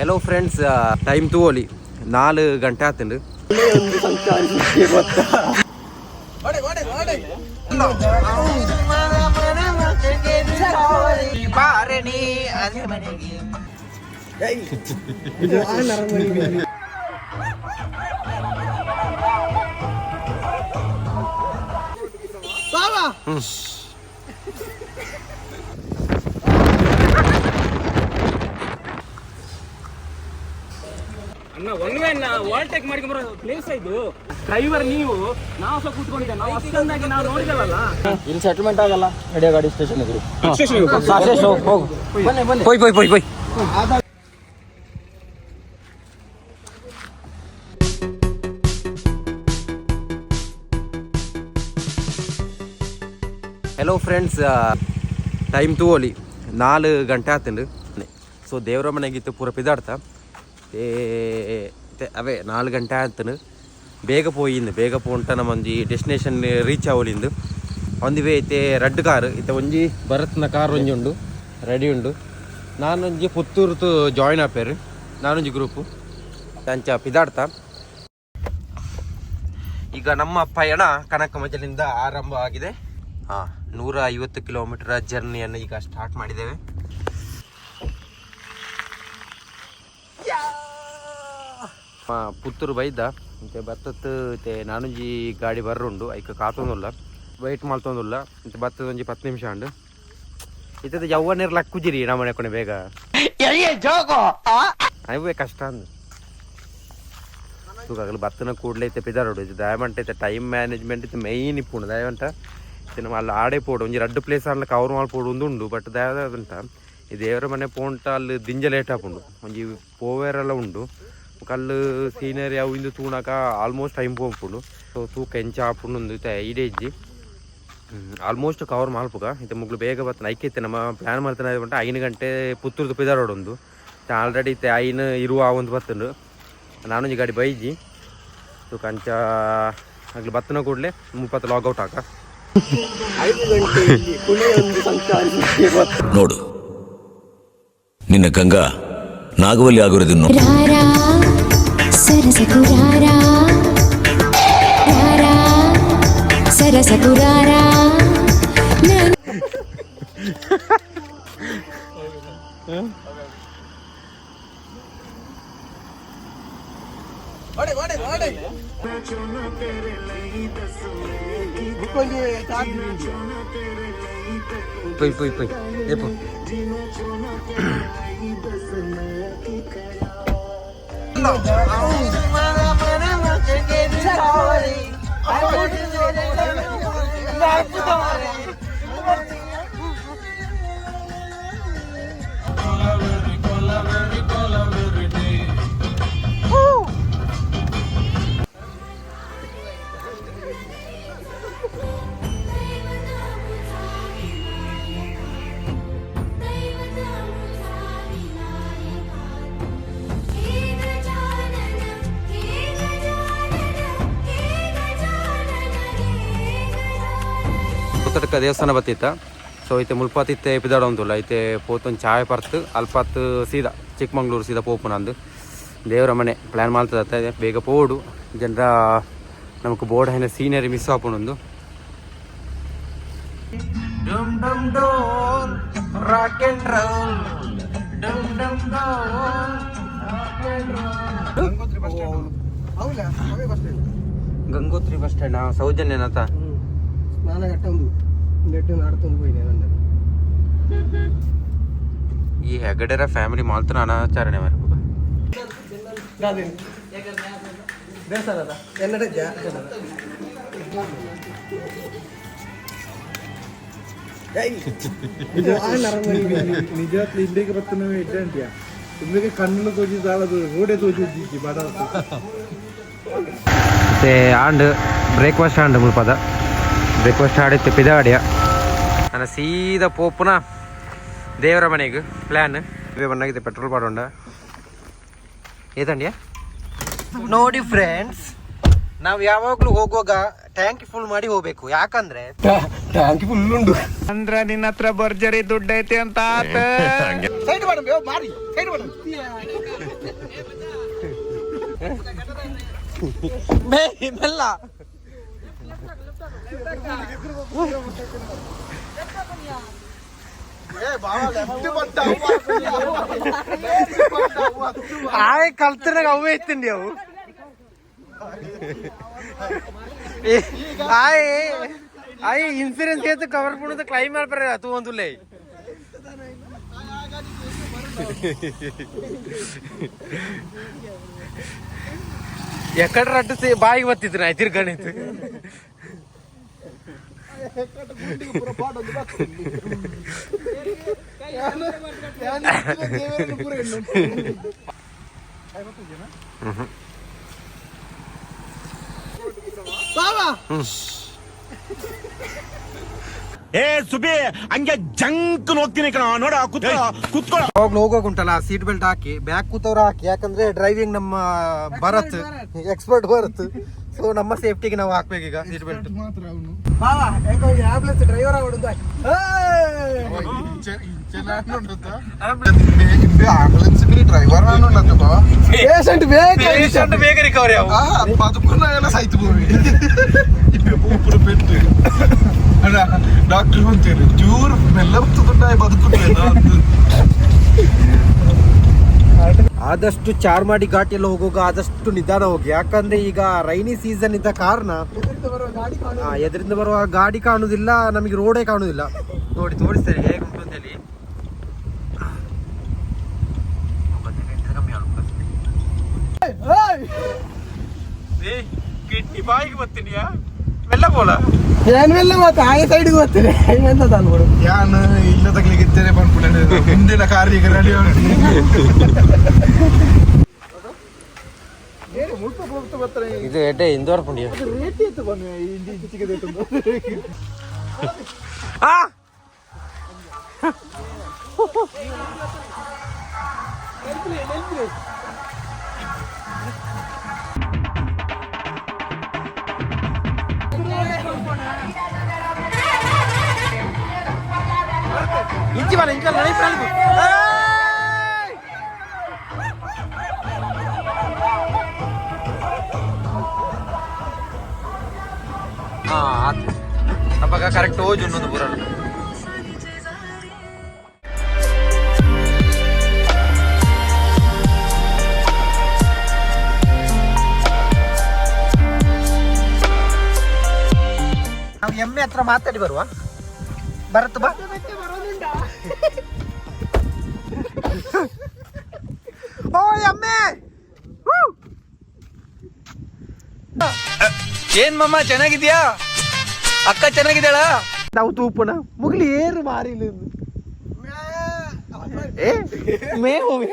Hello friends, time ತಗೋಲಿ 4 ಗಂಟೆ ಆತಂದು. Overtake ಮಾಡ್ಕೊಂಡ್ಬರೋ place ಇದು. Driver ನೀವು, ನಾವು ಸಹ ಕೂತ್ಕೊಂಡಿದ್ದೆ. ನಾವು ಅಷ್ಟೊಂದಾಗಿ ನಾವು ನೋಡಿದವಲ್ಲ. ಇಲ್ಲಿ ಸೆಟಲ್ಮೆಂಟ್ ಆಗಲ್ಲ. ನಡೆಯೋ ಗಾಡಿ ಸ್ಟೇಷನ್ ಹೋಗು. ಹೋಯ್. ಹೆಲೋ ಫ್ರೆಂಡ್ಸ್, ಟೈಮ್ ತಗೋಲಿ 4 ಗಂಟೆ ಆತಂದು. ಸೊ ದೇವರ ಮನೆಗಿತ್ತು ಪೂರ ಪಿದಾಡ್ತಾ ಅವೇ 4 ಗಂಟೆ ಆತನು. ಬೇಗ ಪೋಂಟ ನಮ್ಮೊಂಜಿ ಡೆಸ್ಟಿನೇಷನ್ ರೀಚ್ ಆವಲಿಂದು ಒಂದು ವೇ ಐತೆ. ರೆಡ್ ಕಾರ್ ಇತ್ತೆ, ಒಂಜಿ ಭರತ್ನ ಕಾರ್ ಒಂಜಿ ಉಂಡು, ರೆಡಿ ಉಂಡು. ನಾನೊಂಜಿ ಪುತ್ತೂರ್ದು ಜಾಯಿನ್ ಆಪೇರು, ನಾನೊಂಜಿ ಗ್ರೂಪು ಅಂಚ ಪಿದಾಡ್ತಾ. ಈಗ ನಮ್ಮ ಪಯಣ ಕನಕಮಜಲಿಂದ ಆರಂಭ ಆಗಿದೆ. 150 ಕಿಲೋಮೀಟರ್ ಜರ್ನಿಯನ್ನು ಈಗ ಸ್ಟಾರ್ಟ್ ಮಾಡಿದ್ದೇವೆ. ಪುತ್ತೂರು ಬೈದ ಇಂತೆ ಬತ್ತತ್ತು ಇತ್ತೆ ನಾನೊಂಜಿ ಗಾಡಿ ಬರ್ರುಂಡು ಐಕ ಕಾತೊಂದುಲ್ಲ, ವೆಯ್ಟ್ ಮಾಡ್ತೊಂದುಲ್ಲ. ಇಂತೆ ಬತ್ತದ ಒಂಜಿ 10 ನಿಮಿಷ ಉಂಡು. ಇತ್ತದ ಯವ್ವನೇರ್ ಲಕ್ಕುಜಿರಿ ನಮ್ಮನೆ ಕೊನೆ ಬೇಗ ಅವೇ ಕಷ್ಟ ಅಂದು ತೂಕಾಗಲು ಬತ್ತನ ಕೂಡಲೇ ಐತೆ ಪಿದಾರೋಡು. ಇದು ದಯಮಂಟ ಐತೆ ಟೈಮ್ ಮ್ಯಾನೇಜ್ಮೆಂಟ್ ಇತ್ತು ಮೈನ್ ಇಪ್ಪುಂಡು. ದಯವಂಟ ಇತ್ತು ನಮ್ಮ ಅಲ್ಲಿ ಆಡೇ ಪೋಡು ಒಂಜಿ 2 ಪ್ಲೇಸ್ ಅಲ್ಲ ಕವರ್ ಮಾಡ್ಪೋಡು ಉಂಡು. ಬಟ್ ದಯದಂಟ ಈ ದೇವರ ಮನೆ ಪೋಂಟ ಅಲ್ಲಿ ದಿಂಜ ಲೇಟ್ ಹಾಕೊಂಡು ಒಂಜಿ ಪೋವೇರೆಲ್ಲ ಉಂಡು. ಕಲ್ಲು ಸೀನರಿ ಅವು ಇಂದು ತೂಣಕ ಆಲ್ಮೋಸ್ಟ್ ಟೈಮ್ ಪೋಪುಂಡು. ಸೊ ತೂಕ ಎಂಚ ಹಾಪುಂಡು ಒಂದು ಇತ್ತೆ ಐಡಿಯಾ ಇಜ್ಜಿ ಆಲ್ಮೋಸ್ಟ್ ಕವರ್ ಮಾಡ್ಪುಗ. ಇತ್ತೆ ಮುಗ್ಲು ಬೇಗ ಬರ್ತಾನೆ ಐಕೆ ನಮ್ಮ ಪ್ಲ್ಯಾನ್ ಮಾಡ್ತಾನೆ ಬಂಟ 5 ಗಂಟೆ ಪುತ್ತೂರ್ದು ಪಿದಾರೋಡು ಒಂದು ಆಲ್ರೆಡಿ ಇತ್ತೆ 5 ಇರುವ ಒಂದು ಬತ್ತಂಡು. ನಾನೊಂಜಿ ಗಾಡಿ ಬೈಜಿ ತೂಕ ಅಂಚ ಆಗ್ಲಿ ಬತ್ತನ ಕೂಡಲೇ 30 ಲಾಗೌಟ್ ಹಾಕ. 5 ಗಂಟೆಯಲ್ಲಿ ಒಂದು ಸಂಚಾರ ನೋಡು, ನಿನ್ನ ಗಂಗಾ ನಾಗವಲ್ಲಿ ಆಗಿರೋದನ್ನು ಪುತ್ತಡ್ಕ ದೇವಸ್ಥಾನ ಬತ್ತಿತ್ತ. ಸೊ ಐತೆ ಮುಲ್ಪತ್ತಿತ್ತೆ ಪಿದಾಡ ಉಂಟುಲ್ಲ ಐತೆ ಪೋತೊಂದು ಚಾಯ್ ಪರ್ತು ಅಲ್ಪತ್ತು ಸೀದಾ ಚಿಕ್ಕಮಂಗ್ಳೂರು ಸೀದಾ ಪೋಪು ನಂದು ದೇವರ ಮನೆ ಪ್ಲ್ಯಾನ್ ಮಾಡ್ತದೆ. ಬೇಗ ಪೋಡು ಜನರ ನಮಕ್ ಬೋರ್ಡ್ ಹೈನ ಸೀನರಿ ಮಿಸ್ ಆಪುಂಡು. ಗಂಗೋತ್ರಿ ಬಸ್ ಸ್ಟ್ಯಾಂಡ್ ಸೌಜನ್ಯನಾಥ ಈ ಹೆಗಡೆರ ಫ್ಯಾಮಿಲಿ ಮಾಲ್ತನ ಅನಾಚಾರಣೆ ಮಾರ್ಬೇಕು. ನಿಜವಾಗ್ಲೂ ಇಂಡಿಯಾಗೆ ಬರ್ತಾನೆ ಇದ್ದಂಟ್ಯಾ ನಿಮಗೆ ಕಣ್ಣು ತೋಚಿದ್ದು ರೋಡೇ ತೋಚಿದ್ದಿ ಬಾಡ ಮತ್ತೆ ಆಂಡ್ ಬ್ರೇಕ್ಫಾಸ್ಟ್ ಆಂಡ್ ಮುಲ್ಪದ ಬ್ರೇಕ್ಫಾಸ್ಟ್ ಆಡಿತ್ತು ಪಿದಾಡಿಯ ನಾನು ಸೀದಾ ಪೋಪುನ ದೇವರ ಮನೆಗೆ ಪ್ಲ್ಯಾನ್ ಇವೇ ಬಂದಾಗಿದೆ. ಪೆಟ್ರೋಲ್ ಪಾಡೋಂಡ ಏತಂಡ್ಯಾ ನೋಡಿ ಫ್ರೆಂಡ್ಸ್, ನಾವು ಯಾವಾಗಲೂ ಹೋಗುವಾಗ ಟ್ಯಾಂಕ್ ಫುಲ್ ಮಾಡಿ ಹೋಗ್ಬೇಕು. ಯಾಕಂದ್ರೆ ಟ್ಯಾಂಕ್ ಫುಲ್ ಉಂಡು ಅಂದ್ರೆ ನಿನ್ನ ಹತ್ರ ಭರ್ಜರಿ ದುಡ್ಡು ಐತೆ ಅಂತ. ಮೆಲ್ಲ ಆಯ್ ಕಲ್ತಿರಾಗ ಅವೇ ಇತ್ತಂಡಿ ಅವು ಆಯ್ ಇನ್ಸೂರೆನ್ಸ್ ಏತು ಕವರ್ ಪುಣದ ಕ್ಲೈಮ್ ಮಾಡ್ಬಾರ ಅದು ಒಂದುಲೇ ಎಕಡೆ ರಟ್ಟು ಬಾಯಿಗೆ ಬತ್ತಿದ್ರು ನಾ ತಿರ್ಗಣಿತ್ತು ಏ ಸುಬಿ ಹಂಗೆ ಜಂಕ್ ಹೋಗ್ತೀನಿ ಕಣ ನೋಡ ಕುತ್ಕೊಳ್ಳೋ ಹೋಗೋಗುಂಟಲ್ಲ ಸೀಟ್ ಬೆಲ್ಟ್ ಹಾಕಿ ಬ್ಯಾಗ್ ಕೂತವ್ರು ಹಾಕಿ, ಯಾಕಂದ್ರೆ ಡ್ರೈವಿಂಗ್ ನಮ್ಮ ಭರತ್ ಎಕ್ಸ್ಪರ್ಟ್ ಭರತ್, ಸೊ ನಮ್ಮ ಸೇಫ್ಟಿಗೆ ನಾವು ಹಾಕ್ಬೇಕೀಗ ಸೀಟ್ ಬೆಲ್ಟ್. ಮಾತ್ರ ಅವನು ಆಂಬುಲೆನ್ಸ್ ಡ್ರೈವರ್ ಆಗೋದು ಆಂಬುಲೆನ್ಸ್ ಡ್ರೈವರ್ ಪೇಷಂಟ್ ಪೇಷಂಟ್ ಬೇಗ ರಿಕವರಿ ಅವು బతుకున్నా సైతు పోయి ఇప్పుడు ఊపిరి పెట్టి డాక్టర్ అంటారు చూరు మెల్లబుతున్నాయి బతుకున్నా. ಆದಷ್ಟು ಚಾರ್ಮಾಡಿ ಘಾಟ್ ಎಲ್ಲ ಹೋಗುವಾಗ ಆದಷ್ಟು ನಿಧಾನ ಹೋಗಿ, ಯಾಕಂದ್ರೆ ಈಗ ರೈನಿ ಸೀಸನ್ ಇದ್ದ ಕಾರಣ ಎದರಿಂದ ಬರುವ ಗಾಡಿ ಕಾಣುದಿಲ್ಲ, ನಮಗೆ ರೋಡೇ ಕಾಣುದಿಲ್ಲ. ನೋಡಿ ತೋರಿಸ್ತೇನೆ ಹೇಗೆ ಉಂಟು ಅಂತೇಳಿ. ಕಿಡ್ನಿ ಬಾಯಿಗೆ ಬರ್ತೀನಿಯಾ ಮೆಲ್ಲ ಬೋಲ ಏನ್ ಮೆಲ್ಲ ಮತ್ತೆ ಹಾಗೆ ಸೈಡ್ಗೆ ಬರ್ತೀನಿ ಎಂತ ಅನ್ಬಿಡು. ಯಾನ್ ಇಲ್ಲ ತಗ್ಲಿಕ್ಕೆ ಬಂದ್ಬಿಟ್ಟೆ ಮುಂದಿನ ಕಾರ್ಯ ರೆಡಿ ಇದು ಎಡ್ಡೆ ಇಂದೋರ್ ಪುಂಡಿಯ ಇಂಚಿ ಬರ ಇಂಚಿ ನಮಗ ಕರೆಕ್ಟ್ ಹೋಜು ಇನ್ನೊಂದು ಬುರ ನಾವು ಎಮ್ಮೆ ಹತ್ರ ಮಾತಾಡಿ ಬರುವ ಬರತ್ತು ಬಾ. ಓ ಎಮ್ಮೆ ಏನ್ ಮಮ್ಮ ಚೆನ್ನಾಗಿದ್ಯಾ? ಅಕ್ಕ ಚೆನ್ನಾಗಿದ್ದಾಳ? ನಾವು ತೂಪಣ ಮುಗ್ಲಿ ಏರು ಮಾರಿಲ್ಲ ಏ ಮೇ ಹೋಗಿ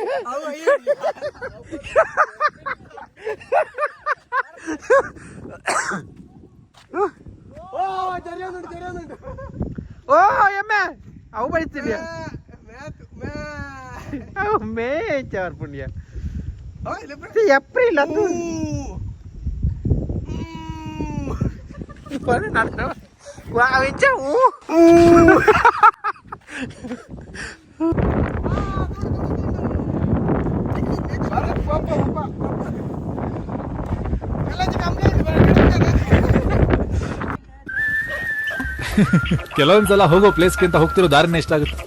ಓ ಎಮ್ಮೆ ಅವು ಬಳಿತಿದ್ಯಾ ಮೇ ಚಾರ್ ಪುಣ್ಯ ಏಪ್ರಿಲ್ ಅದು ಕೆಲವೊಂದ್ಸಲ ಹೋಗೋ ಪ್ಲೇಸ್ಗಿಂತ ಹೋಗ್ತಿರೋ ದಾರಿನೇ ಇಷ್ಟ ಆಗುತ್ತೆ.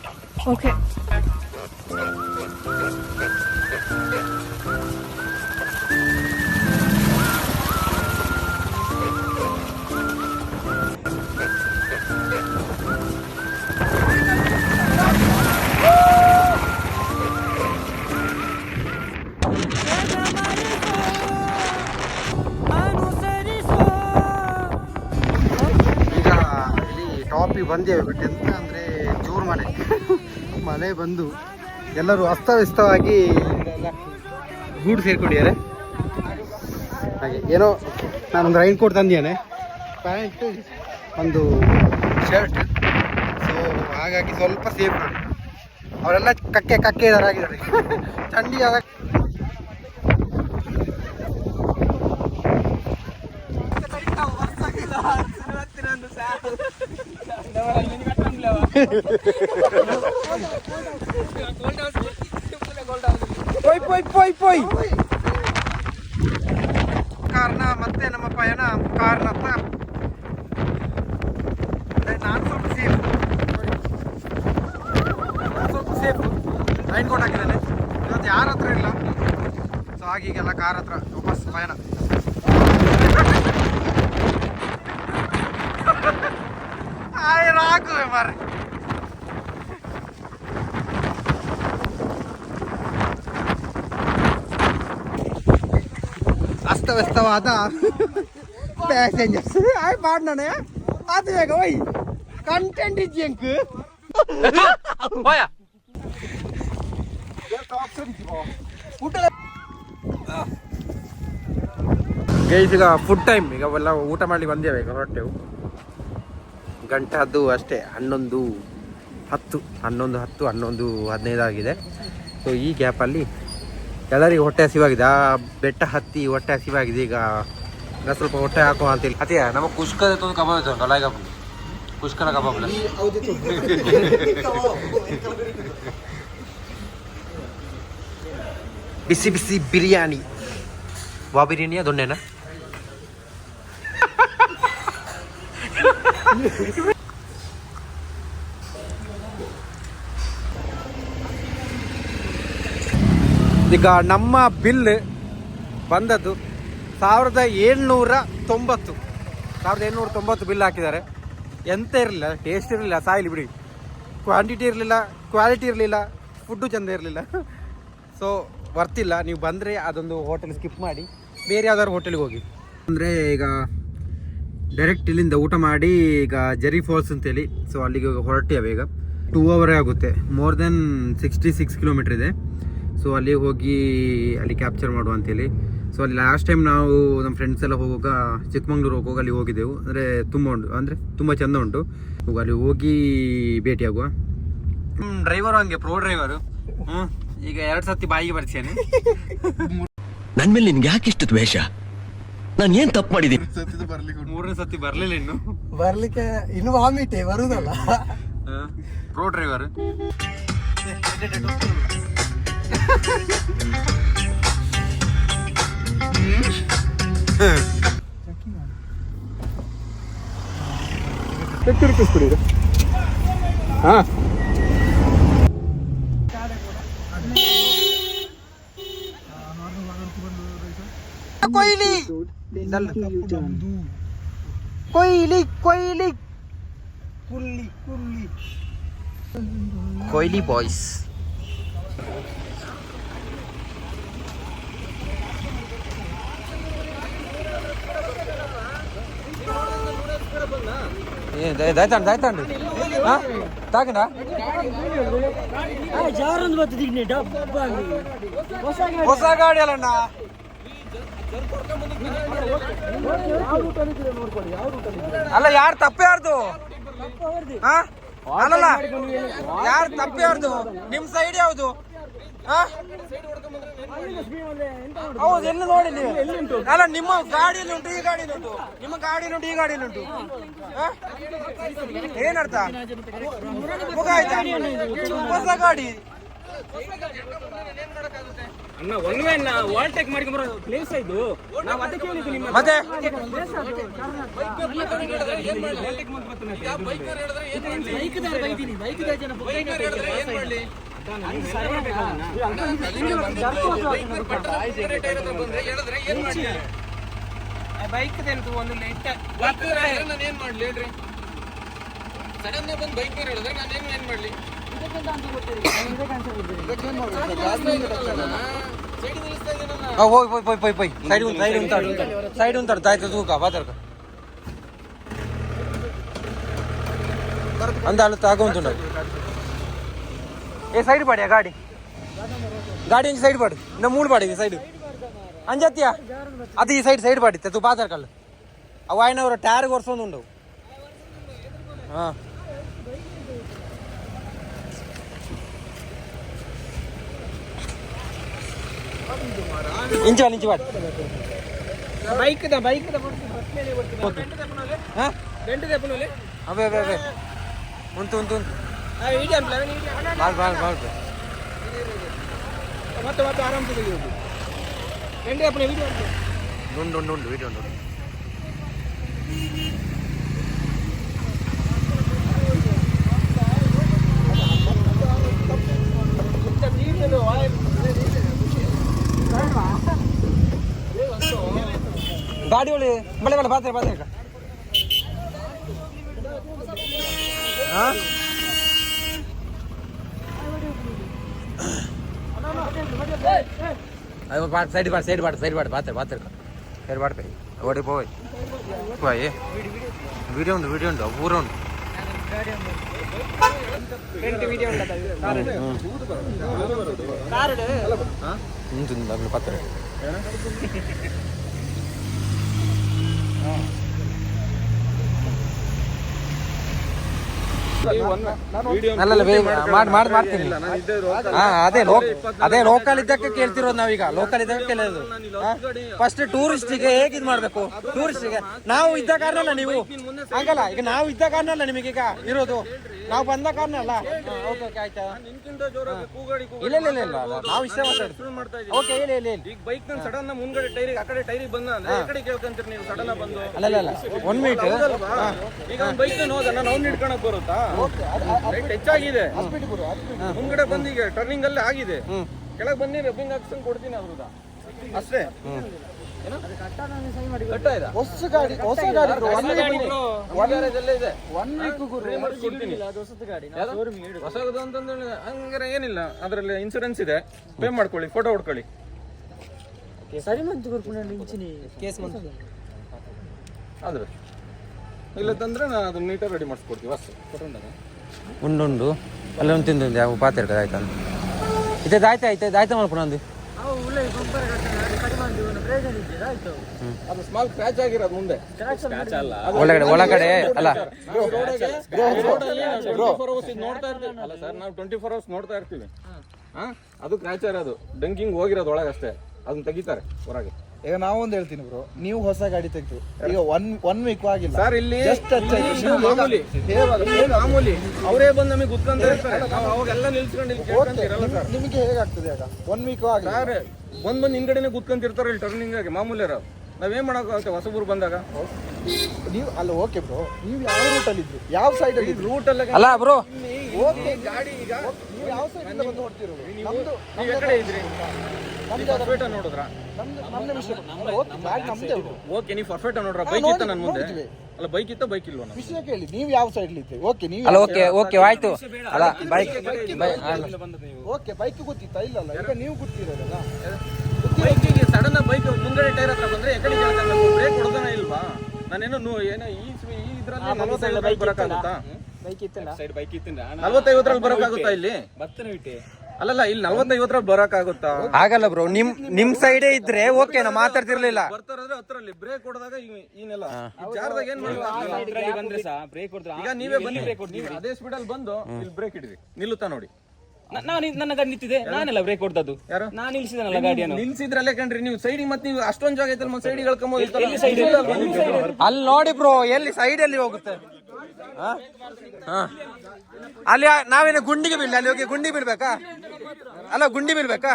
ಓಕೆ ಟಾಪಿಗೆ ಬಂದೇವೆ. ಬಟ್ ಎಂತ ಅಂದರೆ ಜೋರು ಮಳೆ ಬಂದು ಎಲ್ಲರೂ ಅಸ್ತವ್ಯಸ್ತವಾಗಿ ಗೂಡು ಸೇರ್ಕೊಂಡಿದ್ದಾರೆ. ಹಾಗೆ ಏನೋ ನಾನೊಂದು ರೈನ್ ಕೋಟ್ ತಂದಿದ್ದೇನೆ, ಪ್ಯಾಂಟ್, ಒಂದು ಶರ್ಟ್. ಸೊ ಹಾಗಾಗಿ ಸ್ವಲ್ಪ ಸೇಫ್ ನೋಡಿ. ಅವರೆಲ್ಲ ಕಕ್ಕೆ ಇದಾರಾಗಿದ್ದಾರೆ ಥಂಡಿ ಆಗ. ಪೊಯ್ ಕಾರಣ ಮತ್ತೆ ನಮ್ಮ ಪಯಣ ಕಾರಣತ್ತ ನಾನು ಸ್ವಲ್ಪ ಸೇಫ್ ರೈನ್ ಕೋಟ್ ಹಾಕಿದ್ದೇನೆ ಇವತ್ತು ಯಾರ ಹತ್ರ ಇಲ್ಲ. ಸೊ ಆಗೀಗೆಲ್ಲ ಕಾರ್ ಹತ್ರ ವಾಪಸ್ ಪಯಣ. ಹಾಕುವೆ ಮಾರೆ. ಅಸ್ತವ್ಯಸ್ತವಾದ ಪ್ಯಾಸೆಂಜರ್ಸ್ ಆಯ್ ಪಾಡ್ನಾನೆ ಅದು ಬೇಗ ಒಯ್ ಕಂಟೆಂಟ್ ಇಜ್ಜಂಕ್ ಗೈಸ್ ಈಗ ಫುಡ್ ಟೈಮ್. ಈಗ ಅವೆಲ್ಲ ಊಟ ಮಾಡಿ ಬಂದೇವೆ. ಈಗ ಹೊರಟೆವು ಗಂಟೆ ಅದು ಅಷ್ಟೇ 11:10 ಆಗಿದೆ. ಸೊ ಈ ಗ್ಯಾಪಲ್ಲಿ ಎಲ್ಲರಿಗೂ ಹೊಟ್ಟೆ ಹಸಿವಾಗಿದೆ. ಆ ಬೆಟ್ಟ ಹತ್ತಿ ಹೊಟ್ಟೆ ಹಸಿವಾಗಿದೆ. ಈಗ ಸ್ವಲ್ಪ ಹೊಟ್ಟೆ ಹಾಕುವ ಅಂತೇಳಿ ಅದೇ ನಮ್ಮ ಕುಷ್ಕದ ಕಬಾಬ್ ಇತ್ತು ಅಲ್ಲ. ಈಗ ಕುಷ್ಕನ ಕಬಾಬ್ ಬಿಸಿ ಬಿಸಿ ಬಿರಿಯಾನಿ. ವಾ ಬಿರಿಯಾನಿಯ ದೊಣ್ಣೆನಾ? ಈಗ ನಮ್ಮ ಬಿಲ್ ಬಂದದ್ದು 1790 ಬಿಲ್ ಹಾಕಿದ್ದಾರೆ. ಎಂತ ಇರಲಿಲ್ಲ, ಟೇಸ್ಟ್ ಇರಲಿಲ್ಲ, ಸಾಯಿಲಿ ಬಿಡಿ. ಕ್ವಾಂಟಿಟಿ ಇರಲಿಲ್ಲ, ಕ್ವಾಲಿಟಿ ಇರಲಿಲ್ಲ, ಫುಡ್ಡು ಚೆಂದ ಇರಲಿಲ್ಲ. ಸೊ ವರ್ತಿಲ್ಲ. ನೀವು ಬಂದರೆ ಅದೊಂದು ಹೋಟೆಲ್ ಸ್ಕಿಪ್ ಮಾಡಿ ಬೇರೆ ಯಾವ್ದಾದ್ರು ಹೋಟೆಲ್ಗೆ ಹೋಗಿ. ಅಂದರೆ ಈಗ ಡೈರೆಕ್ಟ್ ಇಲ್ಲಿಂದ ಊಟ ಮಾಡಿ ಈಗ ಜೆರಿ ಫಾಲ್ಸ್ ಅಂತೇಳಿ ಸೊ ಅಲ್ಲಿಗೆ ಹೊರಟಿವೆ. ಈಗ 2 ಅವರೇ ಆಗುತ್ತೆ. ಮೋರ್ ದೆನ್ 66 ಕಿಲೋಮೀಟ್ರ್ ಇದೆ. ಸೊ ಅಲ್ಲಿ ಹೋಗಿ ಅಲ್ಲಿ ಕ್ಯಾಪ್ಚರ್ ಮಾಡುವ ಅಂತೇಳಿ. ಸೊ ಅಲ್ಲಿ ಲಾಸ್ಟ್ ಟೈಮ್ ನಾವು ನಮ್ಮ ಫ್ರೆಂಡ್ಸ್ ಎಲ್ಲ ಹೋಗುವಾಗ ಚಿಕ್ಕಮಂಗ್ಳೂರು ಹೋಗುವಾಗ ಅಲ್ಲಿ ಹೋಗಿದ್ದೆವು. ತುಂಬ ಚೆಂದ ಉಂಟು. ಅಲ್ಲಿ ಹೋಗಿ ಭೇಟಿಯಾಗುವ. ಡ್ರೈವರು ಹಂಗೆ ಪ್ರೋ ಡ್ರೈವರು. ಈಗ 2 ಸತಿ ಬಾಯಿಗೆ ಬರ್ಸೇನೆ. ನನ್ ಮೇಲೆ ನಿನ್ಗೆ ಯಾಕೆ ಇಷ್ಟು ದ್ವೇಷ? ನಾನು ಏನ್ ತಪ್ಪು ಮಾಡಿದ್ದೀನಿ? 3ನೇ ಸತಿ ಬರ್ಲಿಲ್ಲ ಇನ್ನು. ಬರ್ಲಿಕ್ಕೆ ಇನ್ನು ವಾಮಿಟೇ ಬರುದಲ್ಲ. Pro driver. ಕೊಯ್ಲಿ ಕೊಯ್ಲಿ ಕೊಯ್ಲಿ ಕುಲ್ಲಿ ಕುಲ್ಲಿ ಕೊಯ್ಲಿ ಬಾಯ್ಸ್. దాయతండి తాగండా ಹೊಸ ಗಾಡಿ ಅಲ್ಲಣ್ಣ. ಅಲ್ಲ ಯಾರು ತಪ್ಪೇ ಯಾರ್ದು? ಅಲ್ಲಲ್ಲ ಯಾರು ತಪ್ಪೇ ಯಾರ್ದು? ನಿಮ್ ಸೈಡ್ ಯಾವ್ದು? ಹೌದು ಎಲ್ಲ ನೋಡಿ ನೀವು. ಅಲ್ಲ ನಿಮ್ಮ ಗಾಡಿಯಲ್ಲಿ ಉಂಟು, ಈ ಗಾಡಿಯಲ್ಲಿ ಉಂಟು, ನಿಮ್ಮ ಗಾಡಿಯಲ್ಲಿ ಉಂಟು, ಈ ಗಾಡಿಯಲ್ಲಿ ಉಂಟು. ಏನರ್ಥ? ಮುಗ ಆಯ್ತಾ? ಹೊಸ ಗಾಡಿ ಅಣ್ಣ ಒನ್ವೇ ಓವರ್ಟೇಕ್ ಮಾಡ್ಕೊಂಡ್ಬರೋ ಪ್ಲೇಸ್ ಇದು. ನಾವು ಅದಕ್ಕೆ ಹೇಳಿದ್ದು ನಿಮ್ಮ ಮತ್ತೆ ಬೈಕ್ ಒಂದು ಲೇಟ್ ನಾನು ಏನ್ ಮಾಡ್ಲಿ ಹೇಳ್ರಿ? ಸಡನ್ ಬಂದು ಬೈಕ್ ಹೇಳಿದ್ರೆ ನಾನು ಏನ್ ಮಾಡ್ಲಿ? పోయి సైడ్ ఉంటాడు దాయితో తూక బాతరక అందాలు తాగ ఉంటున్నాడు. ఏ సైడ్ పడా గాడి నుంచి సైడ్ పడు. నా 3 పడింది సైడ్ అంజత్యా. అది ఈ సైడ్ పడితే తూ బాతరకల్ అవి ఆయన టైర్ కొరసొంది ఉండవు. ಇಂಚು ಬಾಡಿ ಬೈಕ್ ಅವೇ ಉಂಟು ಬಾಳ್ ಮತ್ತೆ ಮತ್ತೆ ಆರಾಮ್ಸೆ ತೆಗಿಯೋದು. ಎಂಡಿ ಅಪ್ಪನೇ ವಿಡಿಯೋ ಉಂಟು ವಿಡಿಯೋ ಉಂಟು. ಗಾಡಿ ಒಳ್ಳೆ ಬಳೆ ಬಳೆ ಬಾತ್ರೆ ಬಾತ್ರೆ సైడ్ పాడు బాత్ర సైడ్ పాడు ఓడి పోయి వీడియో ఉంది ఊరు ఉంది ఉంటుంది దాంట్లో పత్ర ಮಾಡ್ತೀನಿ. ಅದೇ ಲೋಕಲ್ ಇದ್ದಕ್ಕೆ ಕೇಳ್ತಿರೋದು ನಾವೀಗ. ಲೋಕಲ್ ಇದ್ದಕ್ಕೆ ಕೇಳೋದು ಫಸ್ಟ್ ಟೂರಿಸ್ಟಿಗೆ ಹೇಗಿದ್ ಮಾಡ್ಬೇಕು. ಟೂರಿಸ್ಟಿಗೆ ನಾವು ಇದ್ದ ಕಾರಣ ಅಲ್ಲ, ನೀವು ಹಂಗಲ್ಲ. ಈಗ ನಾವು ಇದ್ದ ಕಾರಣ ಅಲ್ಲ ನಿಮಗೀಗ ಇರೋದು, ನಾವು ಬಂದ ಕಾರಣ ಅಲ್ಲ. ಓಕೆ ಆಯ್ತಾ? ಇಲ್ಲ ನಾವು ಇಷ್ಟೇ ಮಾತಾಡ್ತೀವಿ. ಓಕೆ ಹೇಳಿ. ಈಗ ಬೈಕ್ ನಾನು ಸಡನ್ ಮುಂದ್ಗಡೆ ಟೈರಿಗೆ ಆ ಕಡೆ ಟೈರಿಗೆ ಬಂದ ಅಂದ್ರೆ ಈ ಕಡೆ ಕೇಳ್ಕೊಂತೀರಿ ನೀವು ಸಡನ್ ಬಂದು. ಅಲ್ಲ 1 ಮಿನಿಟ್. ಈಗ ಒಂದು ಬೈಕ್ ಹೋದ ನಾನು ಅವ್ನು ಹಿಡ್ಕೊಳಕ್ ಬರುತ್ತಾ? ಹೆಚ್ಚಾಗಿದೆ ಮುಂದ್ಗಡೆ ಬಂದು ಈಗ ಟರ್ನಿಂಗ್ ಅಲ್ಲಿ ಆಗಿದೆ. ಕೆಳಗೆ ಬನ್ನಿ ರಬ್ಬಿಂಗ್ ಹಾಕ್ಸ್ಕೊಂಡು ಕೊಡ್ತೀನಿ ಅವ್ರದ ಅಷ್ಟೇ. ಹೊಸ ಗಾಡಿ ಹೊಸದು ಅಂತಂದ್ರೆ ಹಂಗಾರೆ ಏನಿಲ್ಲ, ಅದ್ರಲ್ಲಿ ಇನ್ಸೂರೆನ್ಸ್ ಇದೆ, ಪೇ ಮಾಡ್ಕೊಳ್ಳಿ, ಫೋಟೋ ಹೊಡ್ಕೊಳ್ಳಿ. ಆದ್ರೆ ಇಲ್ಲದಂದ್ರೆ ನಾನು ಅದನ್ನ ನೀಟಾಗಿ ರೆಡಿ ಮಾಡಿಸ್ಕೊಡ್ತೀವಿ ಅಷ್ಟೇ. ಉಂಡು ಅಲ್ಲ ಒಂದು ತಿಂದು ಯಾವ ಪಾತ್ರೆ ಆಯ್ತಾ ಇದೆ ಆಯ್ತಾ ಮಾಡ್ಕೊಂಡು ಒಂದು ಅದು ಸ್ಮಾಲ್ ಸ್ಕ್ರಾಚ್ ಆಗಿರೋದು ಮುಂದೆ ಒಳಗಡೆ ಅಲ್ಲ. 24 hours ನೋಡ್ತಾ ಇರ್ತೀವಿ ಅಲ್ಲ ಸರ್, ನಾವು 24 hours ನೋಡ್ತಾ ಇರ್ತೀವಿ. ಅದು ಕ್ರ್ಯಾಚ್ ಇರೋದು ಡಂಕಿಂಗ್ ಹೋಗಿರೋದು ಒಳಗಷ್ಟೇ, ಅದನ್ನ ತೆಗಿತಾರೆ ಹೊರಗೆ. ಈಗ ನಾವೊಂದು ಹೇಳ್ತೀನಿ ಬ್ರೋ, ನೀವು ಹೊಸ ಗಾಡಿ ತೆಗ್ದು ಈಗ ಒನ್ ವೀಕ್ ಆಗಿಲ್ಲ ಸರ್. ಇಲ್ಲಿ ಮಾಮೂಲಿ ಅವರೇ ಬಂದು ನಮಗೆ ಗುದ್ಕೊಂತ ಇರ್ತಾರೆ, ನಾವು ಅವಾಗೆಲ್ಲ ನಿಲ್ಸ್ಕೊಂಡು ಇಲ್ಲಿ ಕೇಳ್ಕೊಂತಿರಲ್ಲ ಸರ್. ನಿಮಗೆ ಹೇಗಾಗ್ತದೆ ಆಗ 1 ವೀಕ್ ಆಗಿಲ್ಲ ಸರ್? ಬಂದು ಹಿಂದ್ಗಡೆನೆ ಗುದ್ಕೊಂತಿರ್ತಾರೆ ಇಲ್ಲಿ ಟರ್ನಿಂಗ್ ಆಗಿ ಮಾಮೂಲಿ. ನಾವೇನ್ ಮಾಡೋಕೆ ಹೊಸಬರು ಬಂದಾಗ ನೀವು ಅಲ್ಲ. ಓಕೆ ಬ್ರೋ, ನೀವು ಯಾವ ರೂಟಲ್ಲಿ ಇದ್ರಿ, ಯಾವ ಸೈಡ್ ಅಲ್ಲಿ ರೂಟ್ ಅಲ್ಲ ಅಲ್ಲ ಬ್ರೋ. ಗಾಡಿ ಈಗ ನೀವು ಯಾವ ಸೈಡ್ ಇಂದ ಬಂದು ಹೊಡ್ತಿರೋದು? ನಮ್ದು ನೀವು ಎಕಡೆ ಇದ್ರಿ? ಪರ್ಫೆಕ್ಟ್ ನೋಡಿದ್ರ? ನಮ್ದು ವಿಷಯ ಗಾಡಿ ನಮ್ದೇ. ಓಕೆ, ನೀವು ಪರ್ಫೆಕ್ಟ್ ನೋಡ್ರ? ಬೈಕ್ ಇತ್ತ ನನ್ನ ಮುಂದೆ? ಅಲ್ಲ ಬೈಕ್ ಇತ್ತ, ಬೈಕ್ ಇಲ್ವಾ? ವಿಷಯ ಕೇಳಿ, ನೀವು ಯಾವ ಸೈಡ್ ಇದ್ರಿ? ಓಕೆ ನೀವು ಅಲ್ಲ ಓಕೆ ಆಯ್ತು. ಅಲ್ಲ ಬೈಕ್ ಓಕೆ ಬೈಕ್ ಗೊತ್ತಿತ್ತಾ? ಇಲ್ಲ ಈಗ ನೀವು ಗೊತ್ತಿರೋದಲ್ಲ. ಬೈಕಿಗೆ ಸಡನ್ ಬೈಕ್ ಮುಂಗಡೆ ಟೈರ್ ಹತ್ರ ಬಂದ್ರೆ ಎಕಡೆ ಬ್ರೇಕ್ ಹೊಡೆದನ ಇಲ್ವಾ? ನಾನೇನೋ ಏನೋ ಇದ್ರಲ್ಲಿ 45 ಬೈಕ್ ಬರಕ್ಕಾಗುತ್ತಾ? 40-50ರಲ್ಲಿ ಬರಕ್ಕಾಗುತ್ತಾ ಇಲ್ಲಿ? ಅಲ್ಲಲ್ಲ, ಇಲ್ಲಿ 40-50ರಲ್ಲಿ ಬರಕ್ಕಾಗುತ್ತಾ? ಆಗಲ್ಲ ಬ್ರೋ. ನಿಮ್ ಸೈಡೇ ಇದ್ರೆ ಓಕೆ, ನಾ ಮಾತಾಡ್ತಿರ್ಲಿಲ್ಲ. ಬರ್ತಾರಂದ್ರೆ ಹತ್ರಲ್ಲಿ ಬ್ರೇಕ್ ಹೊಡೆದಾಗ ಈನೆಲ್ಲ ಜಾರದಾಗ ಏನ್ ಮಾಡ್ತೀವಿ? ಈಗ ನೀವೇ ಬನ್ನಿ, ಅದೇ ಸ್ಪೀಡಲ್ಲಿ ಬಂದು ಇಲ್ಲಿ ಬ್ರೇಕ್ ಹಿಡಿದ್ರಿ, ನಿಲ್ಲುತ್ತಾ ನೋಡಿ. ನನ್ನ ಗಾಡಿ ನಿಂತಿದೆ, ನಾನೆಲ್ಲ ಬ್ರೇಕ್ ಹೊಡ್ದದ್ದು. ಯಾರು? ನಾನು ನಿಲ್ಸಿದನಲ್ಲ ಗಾಡಿಯನ್ನು. ನಿಲ್ಸಿದ್ರಲ್ಲೇ ಕಣ್ರಿ ನೀವು ಸೈಡಿಗೆ. ಮತ್ತೆ ನೀವು ಅಷ್ಟೊಂದು ಜಾಗ ಐತಲ್ಲ, ಮತ್ತೆ ಸೈಡಿಗೆ ಹೇಳ್ಕೊಂಬೋದು. ಅಲ್ಲಿ ನೋಡಿ ಬ್ರೋ, ಎಲ್ಲಿ ಸೈಡ್ ಅಲ್ಲಿ ಹೋಗುತ್ತೆ. ಅಲ್ಲಿ ನಾವೇನು ಗುಂಡಿಗೆ ಬೀಳಲಿ? ಅಲ್ಲಿ ಹೋಗಿ ಗುಂಡಿ ಬೀಳ್ಬೇಕಾ? ಅಲ್ಲ ಗುಂಡಿ ಬೀಳ್ಬೇಕಾ?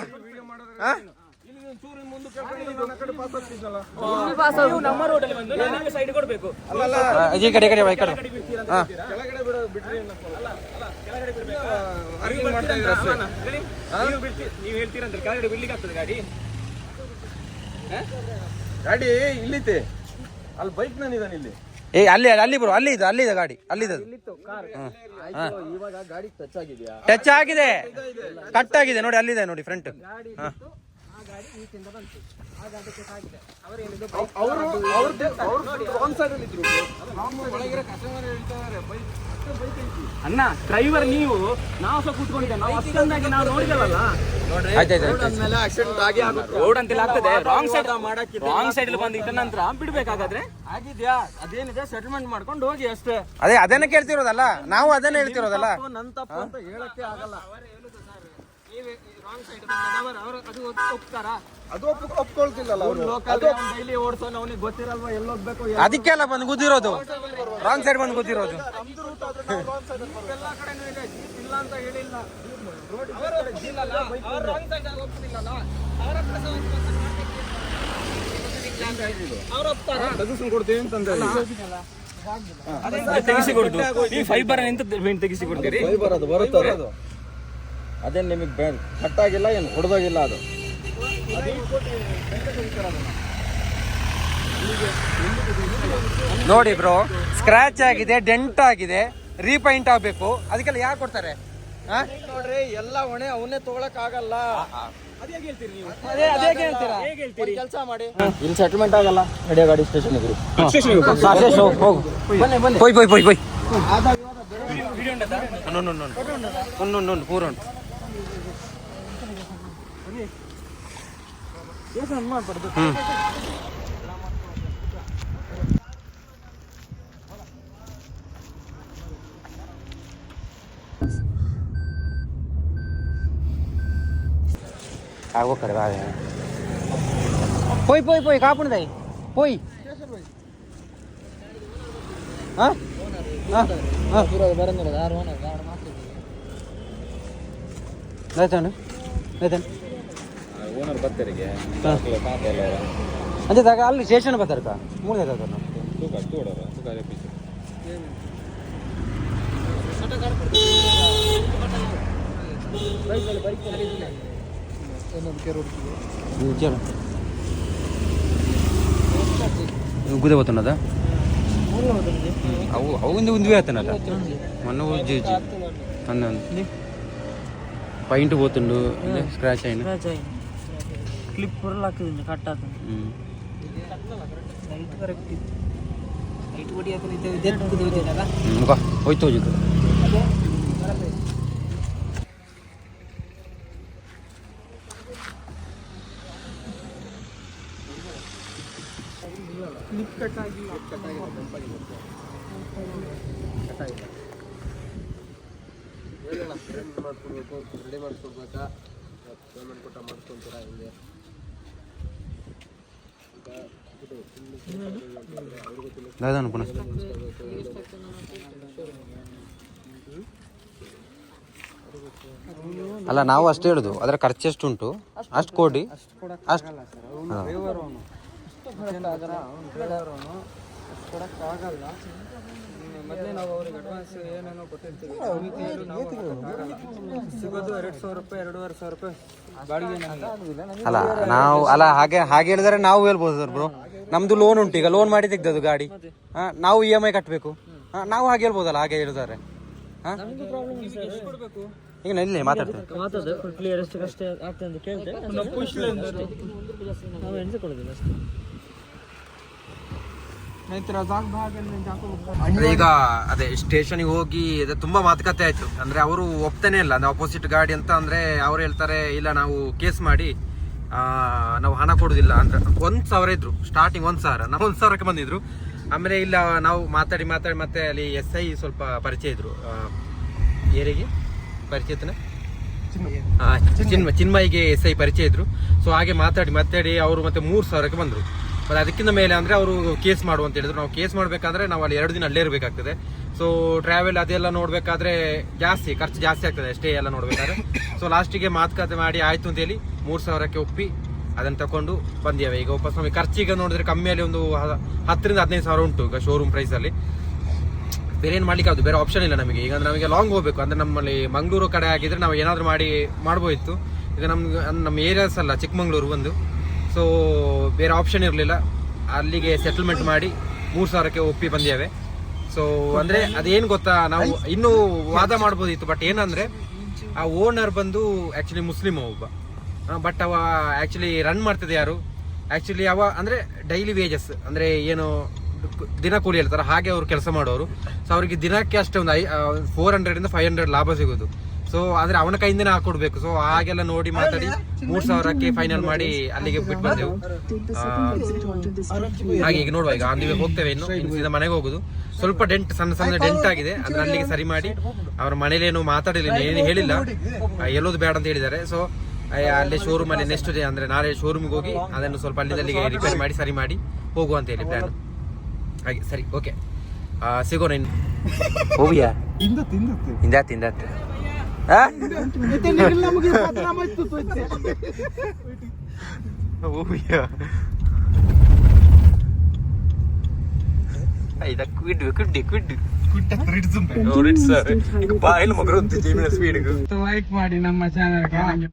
ನಮ್ಮ ರೋಡಲ್ಲಿ ಬಂದು ನಾನು ಸೈಡ್ ಕೊಡ್ಬೇಕು. ಈ ಕಡೆ ಕಡೆ ಬೈಕ್ ಕೆಳಗಡೆ ಬಿಟ್ರಿ ನೀವು ಹೇಳ್ತೀರಂದ್ರೆ ಕೆಳಗಡೆ ಬಿಡ್ಲಿಕ್ಕೆ ಆಗ್ತದೆ ಗಾಡಿ? ಗಾಡಿ ಇಲ್ಲಿತ್ತೆ, ಅಲ್ಲಿ ಬೈಕ್ ನಾನಿದ್ದಾನೆ ಇಲ್ಲಿ. ಅಲ್ಲಿ ಬ್ರೋ, ಅಲ್ಲಿದೆ ಗಾಡಿ, ಅಲ್ಲಿದೆ. ಇವಾಗ ಗಾಡಿ ಟಚ್ ಆಗಿದೆಯಾ? ಟಚ್ ಆಗಿದೆ, ಕಟ್ ಆಗಿದೆ ನೋಡಿ, ಅಲ್ಲಿದೆ ನೋಡಿ ಫ್ರಂಟ್. ಅಣ್ಣ ಡ್ರೈವರ್ ನೀವು, ನಾವು ಸಹ ಕೂತ್ಕೊಂಡಿದ್ದೆ, ನಾವು ಅಷ್ಟೊಂದಾಗಿ ನಾವು ನೋಡಿದವಲ್ಲ. ರೋಡ್ ಅಂತೆಲ್ಲ ಆಗ್ತದೆ. ರಾಂಗ್ ಸೈಡ್ ಬಂದು ಇಟ್ಟ ನಂತರ ಬಿಡ್ಬೇಕಾಗಾದ್ರೆ ಆಗಿದ್ಯಾ? ಅದೇನಿದೆ ಸೆಟಲ್ಮೆಂಟ್ ಮಾಡ್ಕೊಂಡು ಹೋಗಿ ಅಷ್ಟೇ. ಅದನ್ನ ಕೇಳ್ತಿರೋದಲ್ಲ ನಾವು, ಅದನ್ನ ಹೇಳ್ತಿರೋದಲ್ಲ. ನನ್ನ ತಪ್ಪು ಅಂತ ಹೇಳಕ್ಕೆ ಆಗಲ್ಲ. ಅದು ಒಪ್ಕೊಳ್ತಿಲ್ಲಲ್ಲ ಅವರು. ಡೈಲಿ ಓಡಿಸೋನು, ಅವನಿಗೆ ಗೊತ್ತಿರಲ್ವಾ ಎಲ್ಲಿ ಹೋಗ್ಬೇಕು? ಅದಕ್ಕೆಲ್ಲ ಬಂದು ಗುದ್ದಿರೋದು, ರಾಂಗ್ ಸೈಡ್ ಬಂದು ಗುದ್ದಿರೋದು. ಎಲ್ಲ ಕಡೆನೂ ಇದೆ, ಇಲ್ಲ ಅಂತ ಹೇಳಿಲ್ಲ. ಕೊಡ್ತೀವಿ ಅಂತಂದ್ರೆ ತೆಗಿಸಿ ಕೊಡ್ತು ಈ ಫೈಬರ್ ಎಂತ ತೆಗಿಸಿ ಕೊಡ್ತೀರಿ? ಬರೋದು ಬರುತ್ತದೆ ಅದು. ಅದೇನು ನಿಮಗೆ ಕಟ್ಟಾಗಿಲ್ಲ ಏನು ಹೊಡೆದೋಗಿಲ್ಲ ಅದು. ನೋಡಿ ಬ್ರೋ, ಸ್ಕ್ರಾಚ್ ಆಗಿದೆ, ಡೆಂಟ್ ಆಗಿದೆ, ರೀಪೈಂಟ್ ಆಗಬೇಕು. ಅದಕ್ಕೆಲ್ಲ ಯಾರು ಕೊಡ್ತಾರೆ? ನೋಡ್ರಿ ಎಲ್ಲ ಹೊಣೆ ಅವನ್ನೇ ತಗೊಳಕ್ ಆಗಲ್ಲ. ಕೆಲಸ ಮಾಡಿ, ಇಲ್ಲಿ ಸೆಟಲ್ಮೆಂಟ್ ಆಗಲ್ಲ. ನಡೆಯೋ ಗಾಡಿ ಸ್ಟೇಷನ್ ಹೋಗು. పోయి పోయి పోయి పోయి పూరండి. ఆగో కడ బాగా పోయి పోయి పోయి కాపుండదాయి పోయి ಓನರ್ ಬತ್ತರಿಗೆ అంటే దాకా ಅಲ್ಲಿ ಸ್ಟೇಷನ್ ಬರ್ತಾರೆ ಕಾ ಮೂರು ತೂಕ గుదే పోతున్నదా? అవు అవుంది ఉంది వేస్తున్నదా? మొన్న అంది పైంట్ పోతుండు, స్క్రాచ్ అయిన ಕ್ಲಿಪ್ ಬರಲಾಗ್ತದೆ ಕಟ್ ಆಗ್ತದೆ ಲೈಟ್ ಕರೆಕ್ಟ್ ಲೈಟ್ ಬಡಿ ಹಾಕಲಿಲ್ಲ ఇంకా ಹೋಯ್ತು ಹೋಯ್ತು ಕ್ಲಿಪ್ ಕಟ್ ಆಗಿಲ್ಲ ರೆಡಿ ಮಾಡಿಸ್ಕೊಡ್ಬೇಕಾ? ಪೇಮೆಂಟ್ ಕೊಟ್ಟ ಮಾಡಿಸ್ಕೊಂತೀರಾ? ಹಿಂಗೆ దాదా అనుకున్నా. ಅಲ್ಲ ನಾವು ಅಷ್ಟೇ ಹೇಳುದು, ಅದರ ಖರ್ಚು ಎಷ್ಟು ಉಂಟು ಅಷ್ಟು ಕೊಡಿ. ಅಷ್ಟು ಕೊಡೋಕ್ಕಾಗಲ್ಲ. ಮೊದಲೇ ನಾವು ಅವ್ರಿಗೆ ಅಡ್ವಾನ್ಸ್ ಏನೇನೋ ಕೊಟ್ಟಿರ್ತೀವಿ. ಸಿಗೋದು 2,000 ರೂಪಾಯಿ 2,500 ರೂಪಾಯಿ ಬಾಡಿಗೆ ನಮಗೆ. ಅಲ್ಲ ಹಾಗೆ ಹೇಳಿದ್ರೆ ನಾವು ಹೇಳ್ಬೋದು ಸರ್ ಬ್ರೋ, ನಮ್ದು ಲೋನ್ ಉಂಟು, ಈಗ ಲೋನ್ ಮಾಡಿ ತೆಗ್ದದ್ದು ಗಾಡಿ, ನಾವು EMI ಕಟ್ಟಬೇಕು. ನಾವು ಹಾಗೆ ಹೇಳ್ಬೋದಲ್ಲ, ಹಾಗೆ ಹೇಳಿದ್ದಾರೆ. ಈಗ ಇಲ್ಲೇ ಮಾತಾಡ್ತೇವೆ ಕ್ಲಿಯರ್ ಅಷ್ಟೇ ಆಗ್ತದೆ ಅಂತ ಕೇಳ್ತೆ ನಾವು ಎಣಿಸಿಕೊಳ್ಳೋದಿಲ್ಲ ಅಷ್ಟೇ. ಈಗ ಅದೇ ಸ್ಟೇಷನ್ಗೆ ಹೋಗಿ ತುಂಬಾ ಮಾತುಕತೆ ಆಯ್ತು. ಅಂದ್ರೆ ಅವರು ಒಪ್ತಾನೆ ಇಲ್ಲ, ಅಂದ್ರೆ ಅಪೋಸಿಟ್ ಗಾಡಿ ಅಂತ. ಅಂದ್ರೆ ಅವ್ರು ಹೇಳ್ತಾರೆ ಇಲ್ಲ ನಾವು ಕೇಸ್ ಮಾಡಿ ನಾವು ಹಣ ಕೊಡುದಿಲ್ಲ ಅಂದ್ರೆ. 1,000 ಇದ್ರು ಸ್ಟಾರ್ಟಿಂಗ್, 1,000. ನಾವು 1,000ಕ್ಕೆ ಬಂದಿದ್ರು. ಆಮೇಲೆ ಇಲ್ಲ ನಾವು ಮಾತಾಡಿ ಮತ್ತೆ ಅಲ್ಲಿ SI ಸ್ವಲ್ಪ ಪರಿಚಯ ಇದ್ರು, ಏರಿಗೆ ಪರಿಚಯತನ ಚಿನ್ಮಯಿಗೆ SI ಪರಿಚಯ ಇದ್ರು. ಸೊ ಹಾಗೆ ಮಾತಾಡಿ ಅವರು ಮತ್ತೆ 3,000ಕ್ಕೆ ಬಂದ್ರು. ಮತ್ತೆ ಅದಕ್ಕಿಂತ ಮೇಲೆ ಅಂದ್ರೆ ಅವರು ಕೇಸ್ ಮಾಡುವ ಅಂತ ಹೇಳಿದ್ರು. ನಾವು ಕೇಸ್ ಮಾಡ್ಬೇಕಂದ್ರೆ ನಾವು ಅಲ್ಲಿ 2 ದಿನ ಅಲ್ಲೇ ಇರಬೇಕಾಗ್ತದೆ. ಸೊ ಟ್ರಾವೆಲ್ ಅದೆಲ್ಲ ನೋಡ್ಬೇಕಾದ್ರೆ ಖರ್ಚು ಜಾಸ್ತಿ ಆಗ್ತದೆ, ಸ್ಟೇ ಎಲ್ಲ ನೋಡ್ಬೇಕಾದ್ರೆ. ಸೊ ಲಾಸ್ಟಿಗೆ ಮಾತುಕತೆ ಮಾಡಿ ಆಯ್ತು ಅಂತ ಹೇಳಿ 3,000ಕ್ಕೆ ಒಪ್ಪಿ ಅದನ್ನ ತಕೊಂಡು ಬಂದಿದ್ದೇವೆ. ಈಗ ವಾಪಸ್ ನಮಗೆ ಖರ್ಚಿಗೆ ನೋಡಿದ್ರೆ ಕಮ್ಮಿಯಲ್ಲಿ ಒಂದು 10,000 ರಿಂದ 15,000 ಉಂಟು ಈಗ ಶೋರೂಮ್ ಪ್ರೈಸ್ ಅಲ್ಲಿ. ಬೇರೆ ಏನು ಮಾಡ್ಲಿಕ್ಕೆ ಆಗುದು, ಬೇರೆ ಆಪ್ಷನ್ ಇಲ್ಲ ನಮಗೆ. ಈಗ ನಮಗೆ ಲಾಂಗ್ ಹೋಗ್ಬೇಕು ಅಂದ್ರೆ ನಮ್ಮಲ್ಲಿ ಮಂಗಳೂರು ಕಡೆ ಆಗಿದ್ರೆ ನಾವು ಏನಾದ್ರು ಮಾಡ್ಬೋದಿತ್ತು. ಈಗ ನಮ್ಮ ಏರಿಯಾಸ್ ಅಲ್ಲ, ಚಿಕ್ಕಮಂಗ್ಳೂರು ಒಂದು. ಸೊ ಬೇರೆ ಆಪ್ಷನ್ ಇರಲಿಲ್ಲ, ಅಲ್ಲಿಗೆ ಸೆಟಲ್ಮೆಂಟ್ ಮಾಡಿ 3,000ಕ್ಕೆ ಒಪ್ಪಿ ಬಂದಿದ್ದೇವೆ. ಸೊ ಅಂದ್ರೆ ಅದೇನು ಗೊತ್ತಾ, ನಾವು ಇನ್ನೂ ವಾದ ಮಾಡ್ಬೋದಿತ್ತು. ಬಟ್ ಏನಂದ್ರೆ ಆ ಓನರ್ ಬಂದು ಆಕ್ಚುಲಿ ಮುಸ್ಲಿಮ್ ಒಬ್ಬ, ಬಟ್ ಅವ ಆಕ್ಚುಲಿ ರನ್ ಮಾಡ್ತದೆ ಯಾರು, ಆಕ್ಚುಲಿ ಅವ ಅಂದ್ರೆ ಡೈಲಿ ವೇಜಸ್ ಅಂದ್ರೆ ಏನು ದಿನ ಕೂಲಿ ಹೇಳ್ತಾರೆ ಹಾಗೆ ಅವ್ರು ಕೆಲಸ ಮಾಡೋರು. ಸೊ ಅವ್ರಿಗೆ ದಿನಕ್ಕೆ ಅಷ್ಟೇ ಒಂದು 400 ಇಂದ 500 ಲಾಭ ಸಿಗೋದು. ಸೊ ಆದ್ರೆ ಅವನ ಕೈಯಿಂದನೇ ಹಾಕೊಡ್ಬೇಕು. ಸೊ ಹಾಗೆಲ್ಲ ನೋಡಿ ಮಾತಾಡಿ 3,000ಕ್ಕೆ ಫೈನಲ್ ಮಾಡಿ ಅಲ್ಲಿಗೆ ಬಿಟ್ಟು ಬಂದೆವು. ಹಾಗೆ ಈಗ ನೋಡುವ, ಈಗ ಅಂದಿಗೆ ಹೋಗ್ತೇವೆ, ಇನ್ನು ಸೀದಾ ಮನೆಗೆ ಹೋಗುದು. ಸ್ವಲ್ಪ ಸಣ್ಣ ಡೆಂಟ್ ಆಗಿದೆ, ಅಂದ್ರೆ ಅಲ್ಲಿಗೆ ಸರಿ ಮಾಡಿ ಅವ್ರ ಮನೇಲೇನು ಮಾತಾಡಿಲ್ಲ, ಏನು ಹೇಳಿಲ್ಲ, ಎಲ್ಲೋದು ಬೇಡ ಅಂತ ಹೇಳಿದ್ದಾರೆ. ಸೊ ಅಲ್ಲೇ ಶೋರೂಮ್ ಅಲ್ಲಿ ನೆಕ್ಸ್ಟ್ ಡೇ ಅಂದ್ರೆ ನಾಳೆ ಶೋರೂಮ್ಗೆ ಹೋಗಿ ಅದನ್ನು ಸ್ವಲ್ಪ ಅಲ್ಲಿಂದಲ್ಲಿಗೆ ರಿಪೇರ್ ಮಾಡಿ ಸರಿ ಮಾಡಿ ಹೋಗುವ ಅಂತ ಹೇಳಿ ಪ್ಲಾನ್. ಹಾಗೆ ಸರಿ, ಓಕೆ, ಸಿಗೋಣ ಇನ್ನು. ಹೋಗಿಯಾ? ತಿಂದ ಲೈಕ್ ಮಾಡಿ ನಮ್ಮ ಚಾನಲ್ಗೆ.